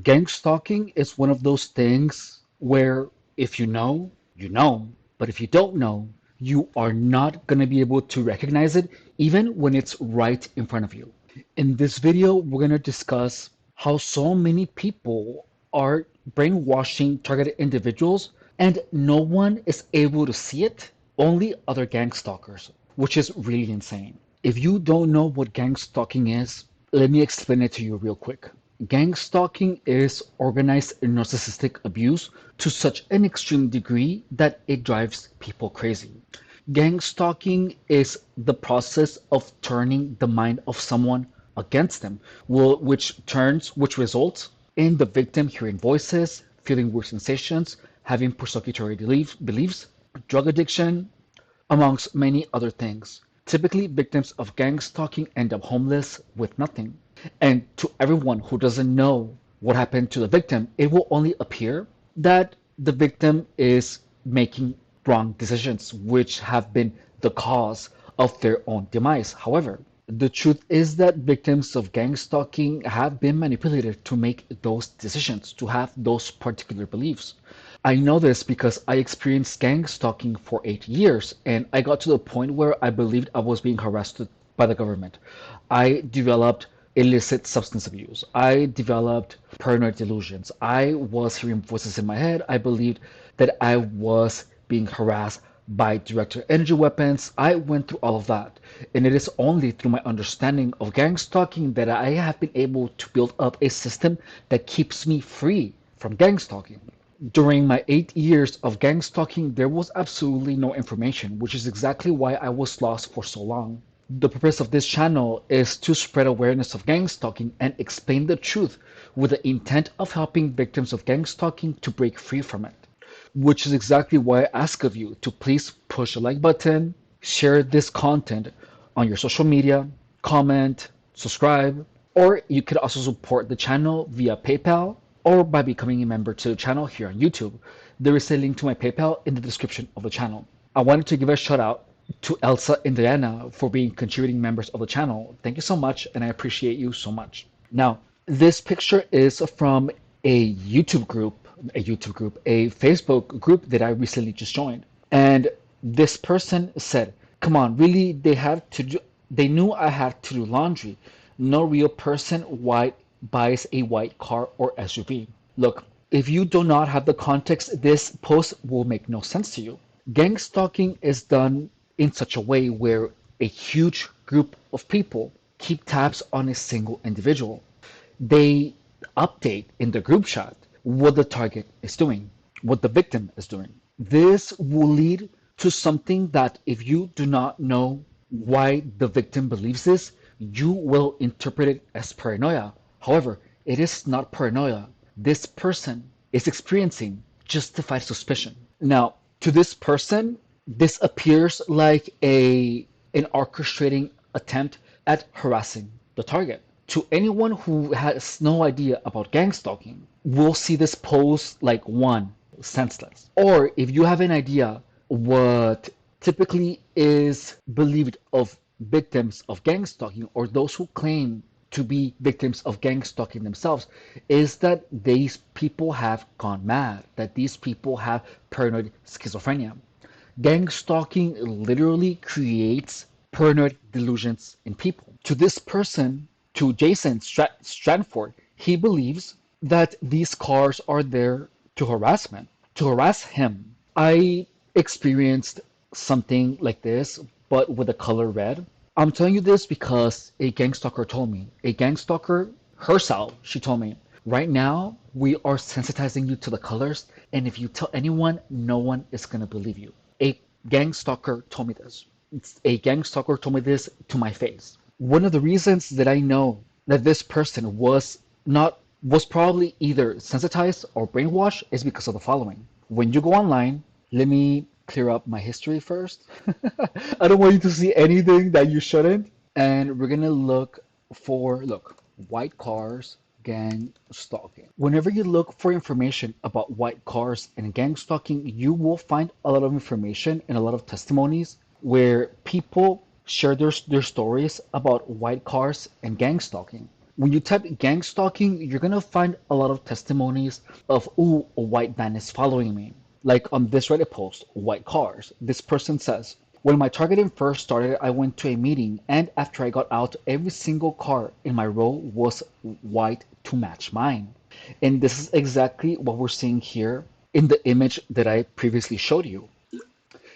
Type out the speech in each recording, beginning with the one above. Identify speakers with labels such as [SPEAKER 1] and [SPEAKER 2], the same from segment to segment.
[SPEAKER 1] Gang stalking is one of those things where if you know, but if you don't know, you are not going to be able to recognize it even when it's right in front of you. In this video, we're going to discuss how so many people are brainwashing targeted individuals and no one is able to see it, only other gang stalkers, which is really insane. If you don't know what gang stalking is, let me explain it to you real quick. Gang stalking is organized narcissistic abuse to such an extreme degree that it drives people crazy. Gang stalking is the process of turning the mind of someone against them, which results in the victim hearing voices, feeling weird sensations, having persecutory beliefs, drug addiction, amongst many other things. Typically, victims of gang stalking end up homeless with nothing. And to everyone who doesn't know what happened to the victim, it will only appear that the victim is making wrong decisions, which have been the cause of their own demise. However, the truth is that victims of gang stalking have been manipulated to make those decisions, to have those particular beliefs. I know this because I experienced gang stalking for 8 years, and I got to the point where I believed I was being harassed by the government. I developed illicit substance abuse. I developed paranoid delusions. I was hearing voices in my head. I believed that I was being harassed by directed energy weapons. I went through all of that. And it is only through my understanding of gang stalking that I have been able to build up a system that keeps me free from gang stalking. During my 8 years of gang stalking, there was absolutely no information, which is exactly why I was lost for so long. The purpose of this channel is to spread awareness of gang stalking and explain the truth with the intent of helping victims of gang stalking to break free from it. Which is exactly why I ask of you to please push the like button, share this content on your social media, comment, subscribe, or you could also support the channel via PayPal or by becoming a member to the channel here on YouTube. There is a link to my PayPal in the description of the channel. I wanted to give a shout out to Elsa and Diana for being contributing members of the channel. Thank you so much, and I appreciate you so much. Now, this picture is from a Facebook group that I recently just joined. And this person said, "Come on, really? They knew I had to do laundry. No real person buys a white car or SUV." Look, if you do not have the context, this post will make no sense to you. Gang stalking is done in such a way where a huge group of people keep tabs on a single individual. They update in the group chat what the target is doing, what the victim is doing. This will lead to something that if you do not know why the victim believes this, you will interpret it as paranoia. However, it is not paranoia. This person is experiencing justified suspicion. Now, to this person, this appears like an orchestrating attempt at harassing the target. To anyone who has no idea about gang stalking, will see this post like one, senseless. Or if you have an idea what typically is believed of victims of gang stalking or those who claim to be victims of gang stalking themselves, is that these people have gone mad, that these people have paranoid schizophrenia. Gang stalking literally creates paranoid delusions in people. To this person, to Jason Stranford, he believes that these cars are there to harass him. I experienced something like this, but with the color red. I'm telling you this because a gang stalker told me. A gang stalker herself, she told me, right now we are sensitizing you to the colors, and if you tell anyone, no one is going to believe you. A gang stalker told me this. A gang stalker told me this to my face. One of the reasons that I know that this person was probably either sensitized or brainwashed is because of the following. When you go online, let me clear up my history first. I don't want you to see anything that you shouldn't. And we're gonna look, white cars, gang stalking. Whenever you look for information about white cars and gang stalking, you will find a lot of information and a lot of testimonies where people share their stories about white cars and gang stalking. When you type gang stalking, you're gonna find a lot of testimonies of, ooh, a white van is following me. Like on this Reddit post, white cars. This person says, when my targeting first started, I went to a meeting, and after I got out, every single car in my row was white to match mine. And this is exactly what we're seeing here in the image that I previously showed you.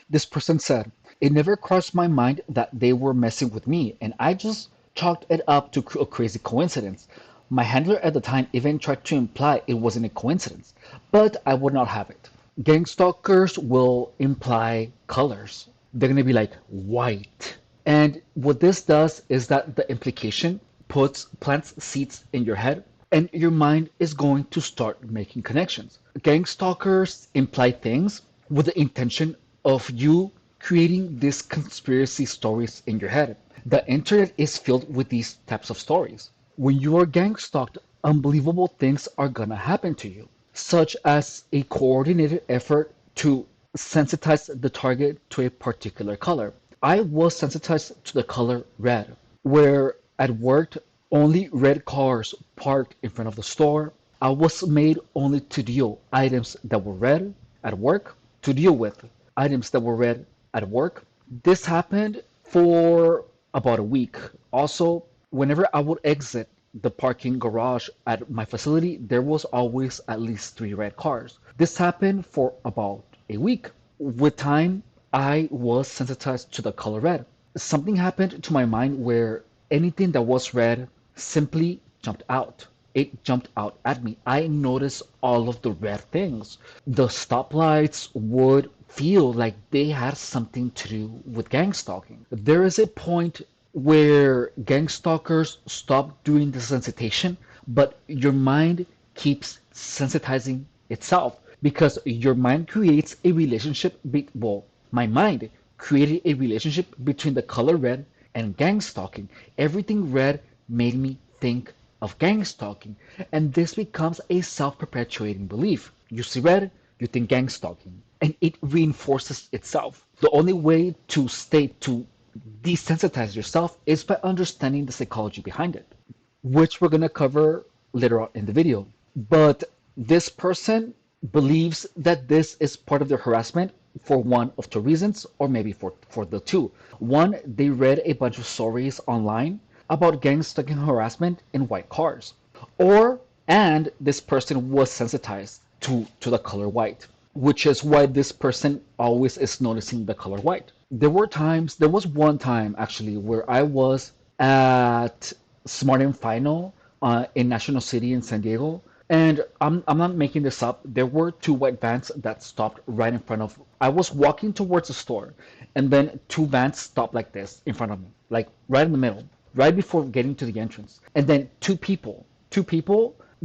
[SPEAKER 1] This person said, it never crossed my mind that they were messing with me, and I just chalked it up to a crazy coincidence. My handler at the time even tried to imply it wasn't a coincidence, but I would not have it. Gang stalkers will imply colors. They're going to be like white. And what this does is that the implication plants seeds in your head, and your mind is going to start making connections. Gang stalkers imply things with the intention of you creating these conspiracy stories in your head. The internet is filled with these types of stories. When you are gang stalked, unbelievable things are gonna happen to you, such as a coordinated effort to sensitize the target to a particular color. I was sensitized to the color red, where at work only red cars parked in front of the store. I was made only to deal items that were red at work, to deal with items that were red at work. This happened for about a week. Also, whenever I would exit the parking garage at my facility, there was always at least three red cars. This happened for about a week. With time, I was sensitized to the color red. Something happened to my mind where anything that was red simply jumped out. It jumped out at me. I noticed all of the red things. The stoplights would feel like they had something to do with gang stalking. There is a point where gang stalkers stop doing the sensitization, but your mind keeps sensitizing itself because your mind creates a relationship. Well, my mind created a relationship between the color red and gang stalking. Everything red made me think of gang stalking, and this becomes a self-perpetuating belief. You see red, you think gang stalking, and it reinforces itself. The only way to desensitize yourself is by understanding the psychology behind it, which we're going to cover later on in the video. But this person believes that this is part of their harassment for one of two reasons, or maybe for the two. One, they read a bunch of stories online about gang stalking harassment in white cars. Or, and this person was sensitized to the color white, which is why this person always is noticing the color white. There was one time actually where I was at Smart and Final in National City in San Diego. And I'm not making this up. There were two white vans that stopped right in front of. I was walking towards the store, and then two vans stopped like this in front of me, like right in the middle, right before getting to the entrance. And then two people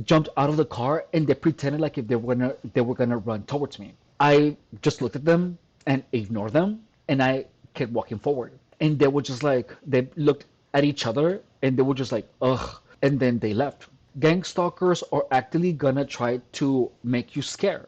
[SPEAKER 1] jumped out of the car, and they pretended like if they were gonna run towards me. I just looked at them and ignored them, and I kept walking forward. And they were just like they looked at each other, and they were just like ugh, and then they left. Gang stalkers are actively gonna try to make you scared.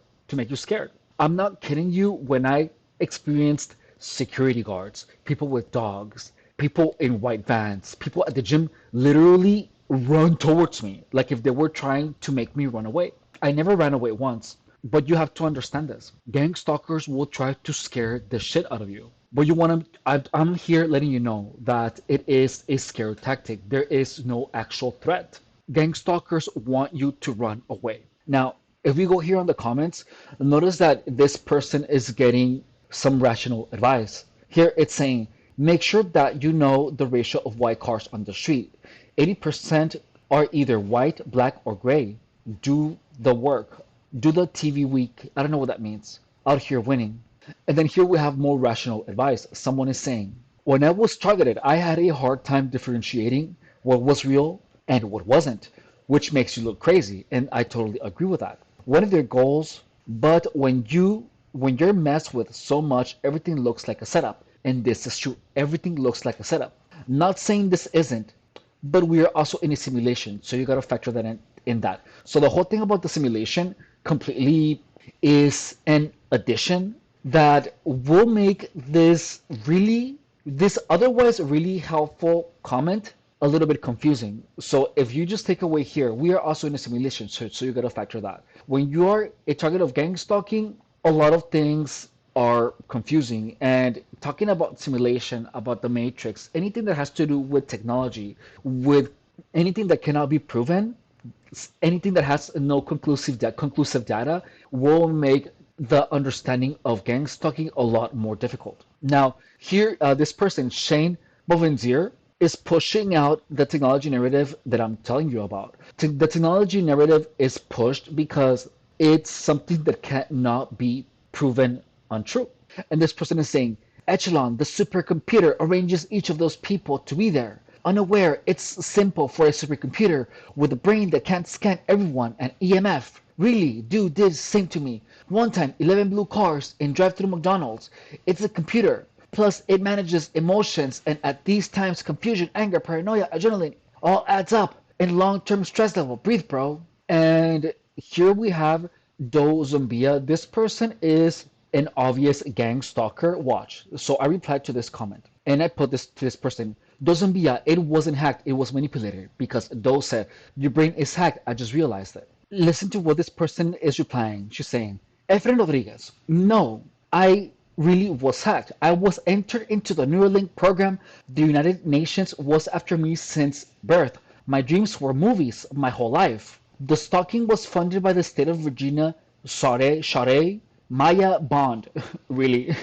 [SPEAKER 1] I'm not kidding you when I experienced security guards, people with dogs, people in white vans, people at the gym literally run towards me like if they were trying to make me run away. I never ran away once, but you have to understand this. Gang stalkers will try to scare the shit out of you. But you want to, I'm here letting you know that it is a scare tactic. There is no actual threat. Gang stalkers want you to run away. Now, if we go here on the comments, notice that this person is getting some rational advice. Here it's saying, make sure that you know the ratio of white cars on the street. 80% are either white, black, or gray. Do the work. Do the TV week. I don't know what that means. Out here winning. And then here we have more rational advice. Someone is saying, when I was targeted, I had a hard time differentiating what was real and what wasn't, which makes you look crazy. And I totally agree with that. One of their goals, but when you're messed with so much, everything looks like a setup. And this is true. Everything looks like a setup. Not saying this isn't, but we are also in a simulation, so you got to factor that in that. So the whole thing about the simulation completely is an addition that will make this otherwise really helpful comment a little bit confusing. So if you just take away here, we are also in a simulation, so you got to factor that. When you are a target of gang stalking, a lot of things are confusing. And talking about simulation, about the matrix, anything that has to do with technology, with anything that cannot be proven, anything that has no conclusive data will make the understanding of gang stalking a lot more difficult. Now, here, this person, Shane Bovenzier, is pushing out the technology narrative that I'm telling you about. The technology narrative is pushed because it's something that cannot be proven untrue. And this person is saying, Echelon, the supercomputer, arranges each of those people to be there. Unaware, it's simple for a supercomputer with a brain that can't scan everyone and EMF. Really, dude did the same to me. One time, 11 blue cars in drive-through McDonald's. It's a computer. Plus, it manages emotions, and at these times, confusion, anger, paranoia, adrenaline all adds up. And long-term stress level. Breathe, bro. And here we have Do Zumbia. This person is an obvious gang stalker. Watch. So I replied to this comment and I put this to this person. Do Zumbia, it wasn't hacked, it was manipulated because Do said, your brain is hacked. I just realized it. Listen to what this person is replying. She's saying, Efren Rodriguez, no, I really was hacked. I was entered into the Neuralink program. The United Nations was after me since birth. My dreams were movies my whole life. The stalking was funded by the state of Virginia. Share, Maya Bond. Really.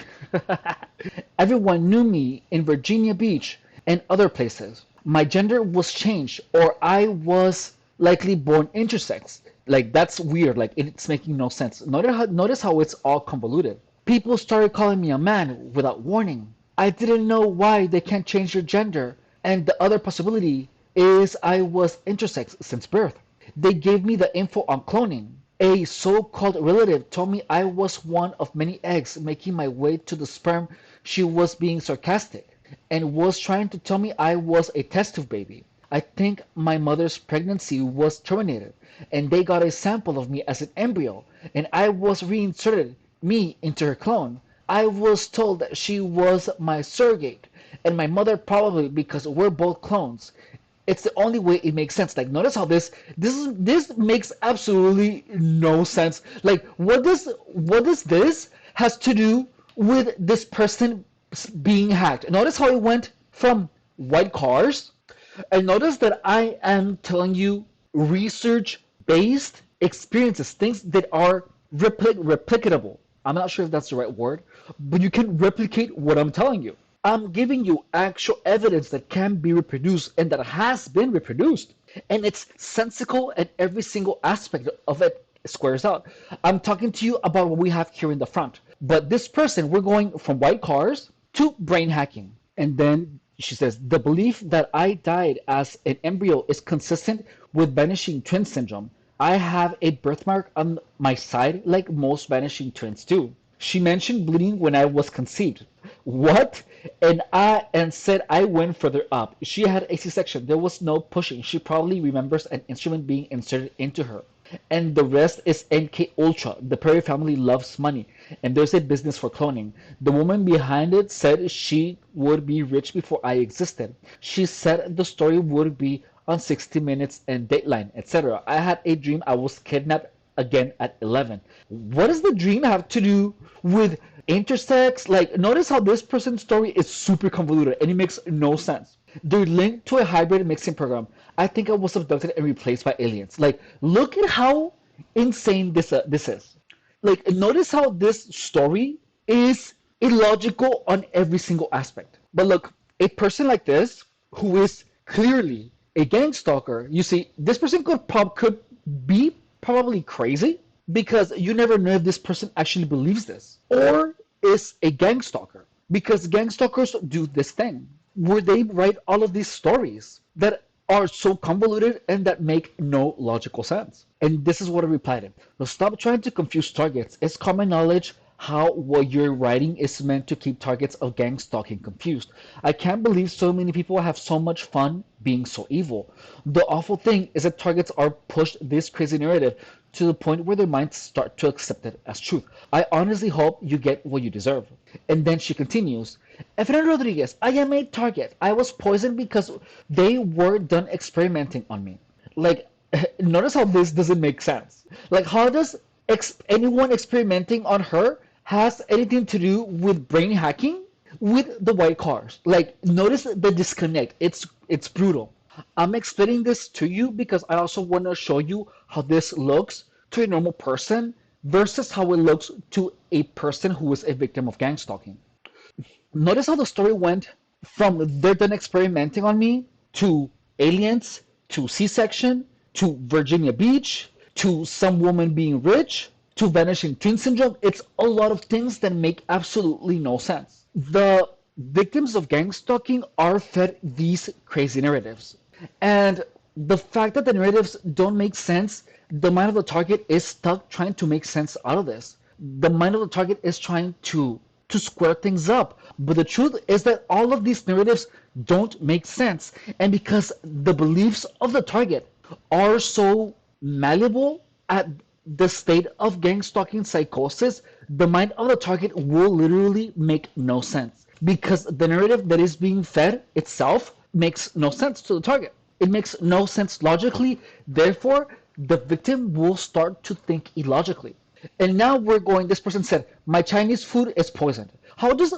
[SPEAKER 1] Everyone knew me in Virginia Beach and other places. My gender was changed, or I was likely born intersex. Like, that's weird. Like, it's making no sense. Notice how it's all convoluted. People started calling me a man without warning. I didn't know why they can't change their gender. And the other possibility is I was intersex since birth. They gave me the info on cloning. A so-called relative told me I was one of many eggs making my way to the sperm. She was being sarcastic and was trying to tell me I was a test tube baby. I think my mother's pregnancy was terminated, and they got a sample of me as an embryo, and I was reinserted, me, into her clone. I was told that she was my surrogate, and my mother probably because we're both clones. It's the only way it makes sense. Like, notice how this makes absolutely no sense. Like, what does this has to do with this person being hacked? Notice how it went from white cars, and notice that I am telling you research based experiences, things that are replicatable. I'm not sure if that's the right word, but you can replicate what I'm telling you. I'm giving you actual evidence that can be reproduced and that has been reproduced. And it's sensical and every single aspect of it squares out. I'm talking to you about what we have here in the front. But this person, we're going from white cars to brain hacking. And then she says, the belief that I died as an embryo is consistent with vanishing twin syndrome. I have a birthmark on my side like most vanishing twins do. She mentioned bleeding when I was conceived. What? And said I went further up. She had a C-section. There was no pushing. She probably remembers an instrument being inserted into her. And the rest is MK Ultra. The Perry family loves money, and there's a business for cloning. The woman behind it said she would be rich before I existed. She said the story would be on 60 Minutes and Dateline, etc. I had a dream I was kidnapped again at 11. What does the dream have to do with intersex? Like, notice how this person's story is super convoluted and it makes no sense. They're linked to a hybrid mixing program. I think I was abducted and replaced by aliens. Like, look at how insane this is. Like, notice how this story is illogical on every single aspect. But look, a person like this who is clearly a gang stalker, you see, this person could be probably crazy because you never know if this person actually believes this or is a gang stalker because gang stalkers do this thing where they write all of these stories that are so convoluted and that make no logical sense. And this is what I replied him. So stop trying to confuse targets. It's common knowledge how what you're writing is meant to keep targets of gang stalking confused. I can't believe so many people have so much fun being so evil. The awful thing is that targets are pushed this crazy narrative to the point where their minds start to accept it as truth. I honestly hope you get what you deserve. And then she continues, Efren Rodriguez, I am a target. I was poisoned because they were done experimenting on me. Like, notice how this doesn't make sense. Like, how does anyone experimenting on her has anything to do with brain hacking with the white cars? Like, notice the disconnect. It's brutal. I'm explaining this to you because I also want to show you how this looks to a normal person versus how it looks to a person who is a victim of gang stalking. Notice how the story went from they're done experimenting on me to aliens to C-section to Virginia Beach to some woman being rich to vanishing twin syndrome. It's a lot of things that make absolutely no sense. The victims of gang stalking are fed these crazy narratives. And the fact that the narratives don't make sense, the mind of the target is stuck trying to make sense out of this. The mind of the target is trying to square things up. But the truth is that all of these narratives don't make sense. And because the beliefs of the target are so malleable at the state of gang stalking psychosis, the mind of the target will literally make no sense. Because the narrative that is being fed itself makes no sense to the target. It makes no sense logically. Therefore, the victim will start to think illogically. And now we're going, this person said, my Chinese food is poisoned. How does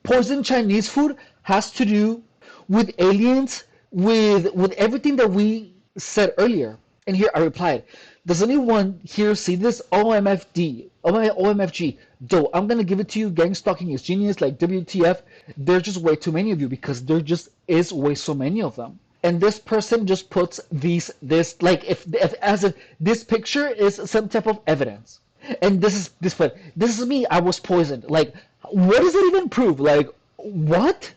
[SPEAKER 1] poisoned Chinese food has to do with aliens, with everything that we said earlier? And here I replied, does anyone here see this? OMFD, OMFG. Though I'm gonna give it to you, gang stalking is genius, like WTF. There's just way too many of you because there just is way so many of them. And this person just puts this like if as if this picture is some type of evidence. And this is me, I was poisoned. Like, what does it even prove? Like, what?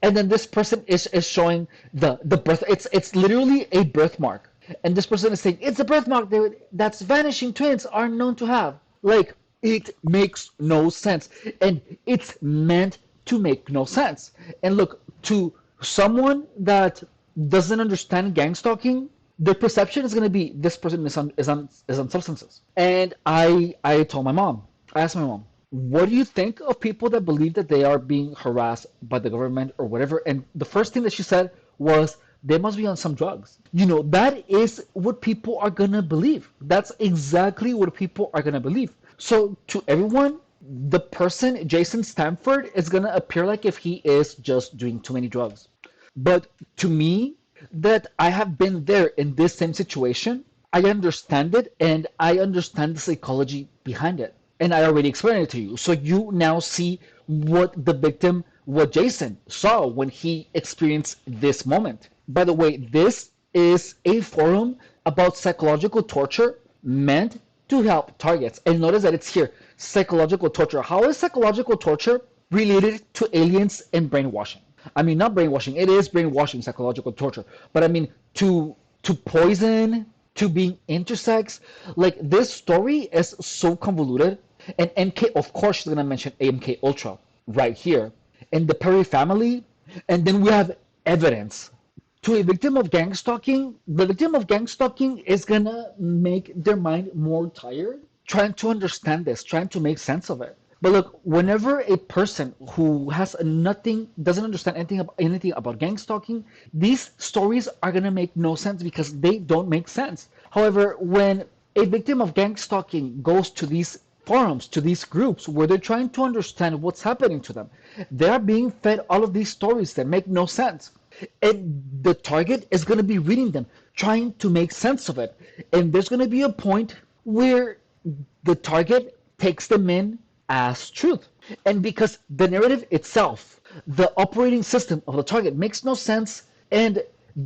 [SPEAKER 1] And then this person is showing the birth. It's literally a birthmark. And this person is saying it's a birthmark that's vanishing twins are known to have. Like, it makes no sense, and it's meant to make no sense. And look, to someone that doesn't understand gang stalking, the perception is going to be this person is on substances. And I told my mom, I asked my mom, what do you think of people that believe that they are being harassed by the government or whatever? And the first thing that she said was, they must be on some drugs. You know, that is what people are going to believe. That's exactly what people are going to believe. So to everyone, the person, Jason Stanford, is going to appear like if he is just doing too many drugs. But to me, that I have been there in this same situation, I understand it and I understand the psychology behind it. And I already explained it to you. So you now see what the victim, what Jason saw when he experienced this moment. By the way, this is a forum about psychological torture meant to help targets. And notice that it's here, psychological torture. How is psychological torture related to aliens and brainwashing? I mean, not brainwashing. It is brainwashing, psychological torture. But I mean, to poison, to being intersex, like this story is so convoluted. And MK, of course, she's gonna mention AMK Ultra right here, and the Perry family, and then we have evidence. To a victim of gang stalking, the victim of gang stalking is gonna make their mind more tired, trying to understand this, trying to make sense of it. But look, whenever a person who has nothing, doesn't understand anything about gang stalking, these stories are gonna make no sense because they don't make sense. However, when a victim of gang stalking goes to these forums, to these groups where they're trying to understand what's happening to them, they are being fed all of these stories that make no sense. And the target is going to be reading them, trying to make sense of it. And there's going to be a point where the target takes them in as truth. And because the narrative itself, the operating system of the target makes no sense, and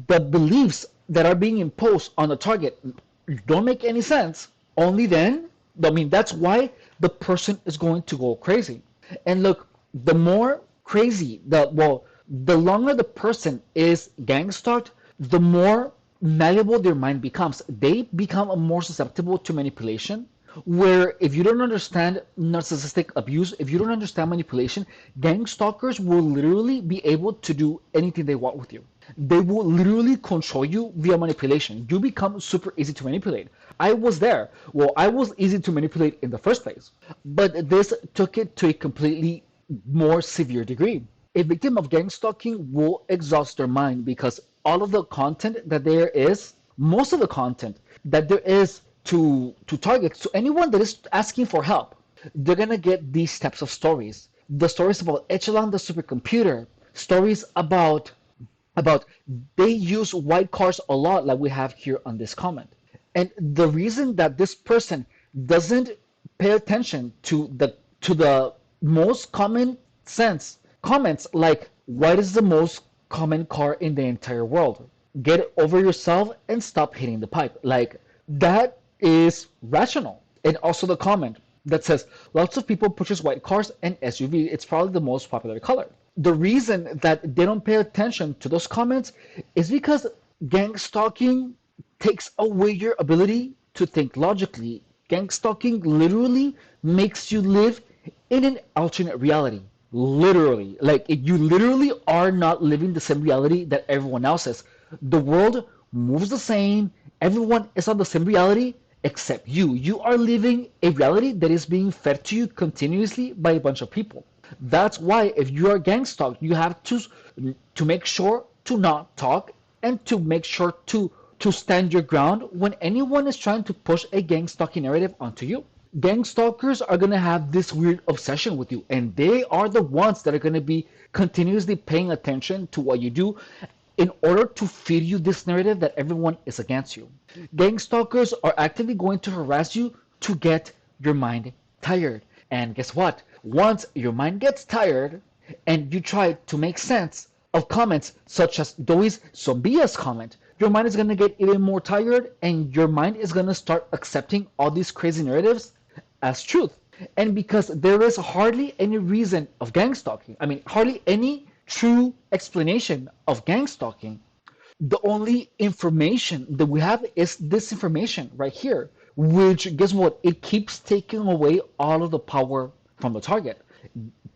[SPEAKER 1] the beliefs that are being imposed on the target don't make any sense, only then, I mean, that's why the person is going to go crazy. And look, the more crazy, the longer the person is gang stalked, the more malleable their mind becomes. They become more susceptible to manipulation. Where if you don't understand narcissistic abuse, if you don't understand manipulation, gang stalkers will literally be able to do anything they want with you. They will literally control you via manipulation. You become super easy to manipulate. I was there. Well, I was easy to manipulate in the first place, but this took it to a completely more severe degree. A victim of gang stalking will exhaust their mind because all of the content that there is, most of the content that there is to target, to anyone that is asking for help, they're gonna get these types of stories. The stories about Echelon the supercomputer, stories about they use white cars a lot, like we have here on this comment. And the reason that this person doesn't pay attention to the most common sense comments, like what is the most common car in the entire world? Get over yourself and stop hitting the pipe. Like that is rational. And also the comment that says lots of people purchase white cars and SUV. It's probably the most popular color. The reason that they don't pay attention to those comments is because gang stalking takes away your ability to think logically. Gang stalking literally makes you live in an alternate reality. Literally. Like, you literally are not living the same reality that everyone else is. The world moves the same. Everyone is on the same reality except you. You are living a reality that is being fed to you continuously by a bunch of people. That's why if you are gang stalked, you have to make sure to not talk and to make sure to stand your ground when anyone is trying to push a gang stalking narrative onto you. Gang stalkers are going to have this weird obsession with you, and they are the ones that are going to be continuously paying attention to what you do in order to feed you this narrative that everyone is against you. Gang stalkers are actively going to harass you to get your mind tired. And guess what? Once your mind gets tired and you try to make sense of comments such as Doi's Zombia's comment, your mind is going to get even more tired and your mind is going to start accepting all these crazy narratives as truth. And because there is hardly any reason of gang stalking, I mean, hardly any true explanation of gang stalking, the only information that we have is this information right here, which, guess what? It keeps taking away all of the power from the target.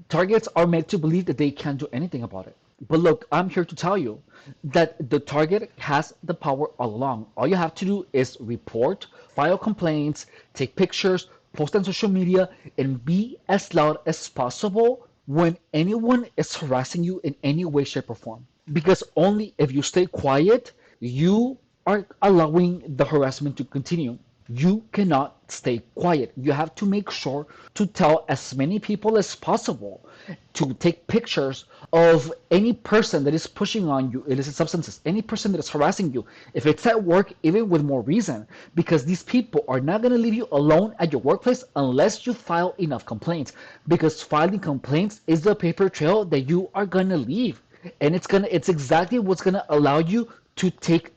[SPEAKER 1] Targets are made to believe that they can't do anything about it. But look, I'm here to tell you that the target has the power all along. All you have to do is report, file complaints, take pictures, post on social media, and be as loud as possible when anyone is harassing you in any way, shape, or form. Because only if you stay quiet, you are allowing the harassment to continue. You cannot stay quiet. You have to make sure to tell as many people as possible to take pictures of any person that is pushing on you illicit substances, any person that is harassing you. If it's at work, even with more reason, because these people are not going to leave you alone at your workplace unless you file enough complaints. Because filing complaints is the paper trail that you are going to leave, and it's exactly what's going to allow you to take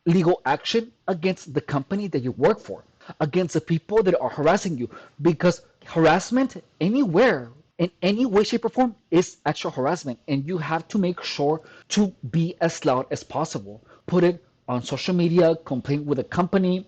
[SPEAKER 1] legal action against the company that you work for, against the people that are harassing you, because harassment anywhere in any way, shape, or form is actual harassment, and you have to make sure to be as loud as possible. Put it on social media, complain with the company,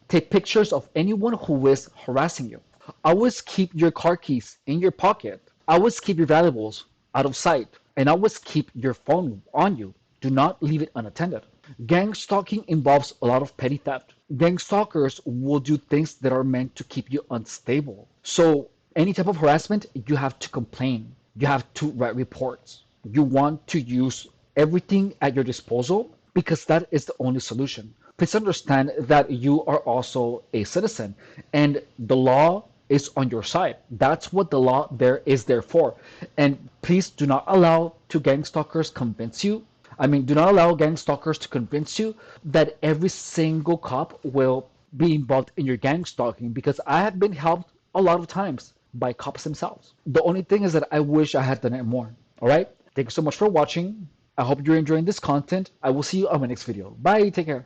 [SPEAKER 1] take pictures of anyone who is harassing you. Always keep your car keys in your pocket. Always keep your valuables out of sight, and always keep your phone on you. Do not leave it unattended. Gang stalking involves a lot of petty theft. Gang stalkers will do things that are meant to keep you unstable. So, any type of harassment, you have to complain. You have to write reports. You want to use everything at your disposal because that is the only solution. Please understand that you are also a citizen and the law is on your side. That's what the law there is there for. And please do not allow to gang stalkers convince you. I mean, do not allow gang stalkers to convince you that every single cop will be involved in your gang stalking, because I have been helped a lot of times by cops themselves. The only thing is that I wish I had done it more. All right? Thank you so much for watching. I hope you're enjoying this content. I will see you on my next video. Bye. Take care.